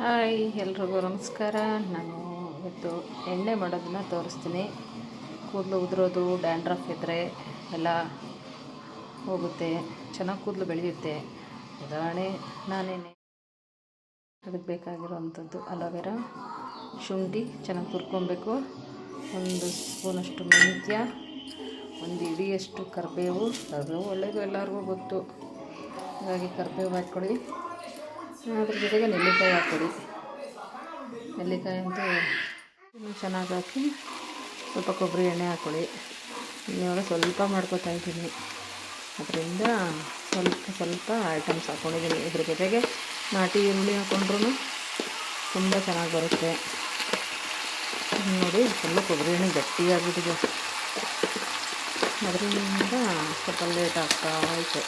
Hi ಎಲ್ರಿಗೂ ನಮಸ್ಕಾರ. ನಾನು ಇವತ್ತು ಎಣ್ಣೆ ಮಾಡೋದನ್ನು ತೋರಿಸ್ತೀನಿ. ಕೂದಲು ಉದುರೋದು, ಡ್ಯಾಂಡ್ರಫ್ ಇದ್ದರೆ ಎಲ್ಲ ಹೋಗುತ್ತೆ, ಚೆನ್ನಾಗಿ ಕೂದಲು ಬೆಳೆಯುತ್ತೆ. ಉದಾಹರಣೆ ನಾನೇನೆ ಅದಕ್ಕೆ ಬೇಕಾಗಿರೋವಂಥದ್ದು ಅಲೋವೆರಾ, ಶುಂಠಿ ಚೆನ್ನಾಗಿ ತುರ್ಕೊಬೇಕು, ಒಂದು ಸ್ಪೂನಷ್ಟು ಮೆಂತ್ಯ, ಒಂದು ಇಡಿಯಷ್ಟು ಕರಿಬೇವು ಒಳ್ಳೆಯದು, ಎಲ್ಲರಿಗೂ ಗೊತ್ತು. ಹಾಗಾಗಿ ಕರಿಬೇವು ಹಾಕ್ಕೊಳ್ಳಿ. ಅದ್ರ ಜೊತೆಗೆ ನೆಲ್ಲಿಕಾಯಿ ಹಾಕ್ಕೊಡಿ. ನೆಲ್ಲಿಕಾಯಿ ಅಂತೂ ಇನ್ನೂ ಚೆನ್ನಾಗಿ ಹಾಕಿ ಸ್ವಲ್ಪ ಕೊಬ್ಬರಿ ಎಣ್ಣೆ ಹಾಕ್ಕೊಳ್ಳಿ. ಇವಾಗ ಸ್ವಲ್ಪ ಮಾಡ್ಕೊತಾ ಇದ್ದೀನಿ, ಅದರಿಂದ ಸ್ವಲ್ಪ ಐಟಮ್ಸ್ ಹಾಕ್ಕೊಂಡಿದ್ದೀನಿ. ಇದ್ರ ಜೊತೆಗೆ ನಾಟಿ ಈರುಳ್ಳಿ ಹಾಕ್ಕೊಂಡ್ರೂ ತುಂಬ ಚೆನ್ನಾಗಿ ಬರುತ್ತೆ. ನೋಡಿ, ಫುಲ್ಲು ಕೊಬ್ಬರಿ ಎಣ್ಣೆ ಗಟ್ಟಿಯಾಗ್ಬಿಟ್ಟಿದೆ, ಅದರಿಂದ ಸ್ವಲ್ಪ ಲೇಟ್ ಆಗ್ತಾ ಆಯಿತು.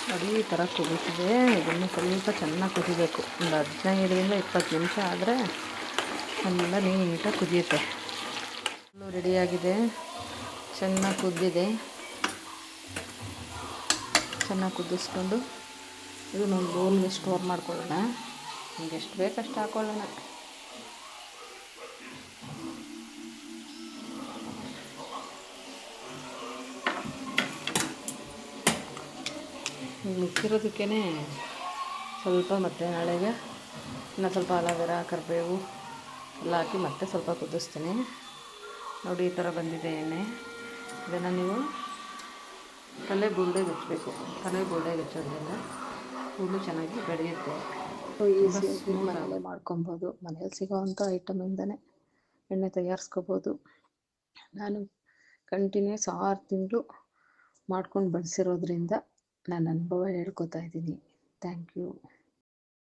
ನೋಡಿ, ಈ ಥರ ಕುದೀತಿದೆ. ಇದನ್ನು ಸ್ವಲ್ಪ ಚೆನ್ನಾಗಿ ಕುದಿಬೇಕು. ಒಂದು 15-20 ನಿಮಿಷ ಆದರೆ ಎಲ್ಲ ನೀಟಾಗಿ ಕುದಿಯುತ್ತೆ. ರೆಡಿಯಾಗಿದೆ, ಚೆನ್ನಾಗಿ ಕುದ್ದಿದೆ. ಚೆನ್ನಾಗಿ ಕುದಿಸ್ಕೊಂಡು ಇದನ್ನು ಒಂದು ಬೌಲ್ಗೆ ಸ್ಟೋರ್ ಮಾಡ್ಕೊಳ್ಳೋಣ. ನಮ್ಗೆ ಎಷ್ಟು ಬೇಕಷ್ಟು ಹಾಕ್ಕೊಳ್ಳೋಣ. ಮಿಕ್ಕಿರೋದಕ್ಕೇ ಸ್ವಲ್ಪ ಮತ್ತೆ ನಾಳೆಗೆ ಇನ್ನು ಸ್ವಲ್ಪ ಅಲೋವೆರಾ, ಕರಿಬೇವು ಎಲ್ಲ ಹಾಕಿ ಮತ್ತೆ ಸ್ವಲ್ಪ ಕುದಿಸ್ತೀನಿ. ನೋಡಿ, ಈ ಥರ ಬಂದಿದೆ ಎಣ್ಣೆ. ಇದನ್ನು ನೀವು ತಲೆ ಬುರುಡೆಗೆ ಹಚ್ಚಬೇಕು. ತಲೆ ಬುರುಡೆಗೆ ಹಚ್ಚೋದ್ರಿಂದ ಕೂದಲು ಚೆನ್ನಾಗಿ ಬೆಳೆಯುತ್ತೆ. ಈಸಿಯಾಗಿ ಮನೆಯಲ್ಲೇ ಮಾಡ್ಕೊಬೋದು. ಮನೇಲಿ ಸಿಗೋವಂಥ ಐಟಮಿಂದನೇ ಎಣ್ಣೆ ತಯಾರಿಸ್ಕೋಬೋದು. ನಾನು ಕಂಟಿನ್ಯೂಸ್ 6 ತಿಂಗಳು ಮಾಡ್ಕೊಂಡು ಬಳಸಿರೋದ್ರಿಂದ ನನ್ನ ಅನುಭವ ಹೇಳ್ಕೊತಾ ಇದ್ದೀನಿ. Thank you.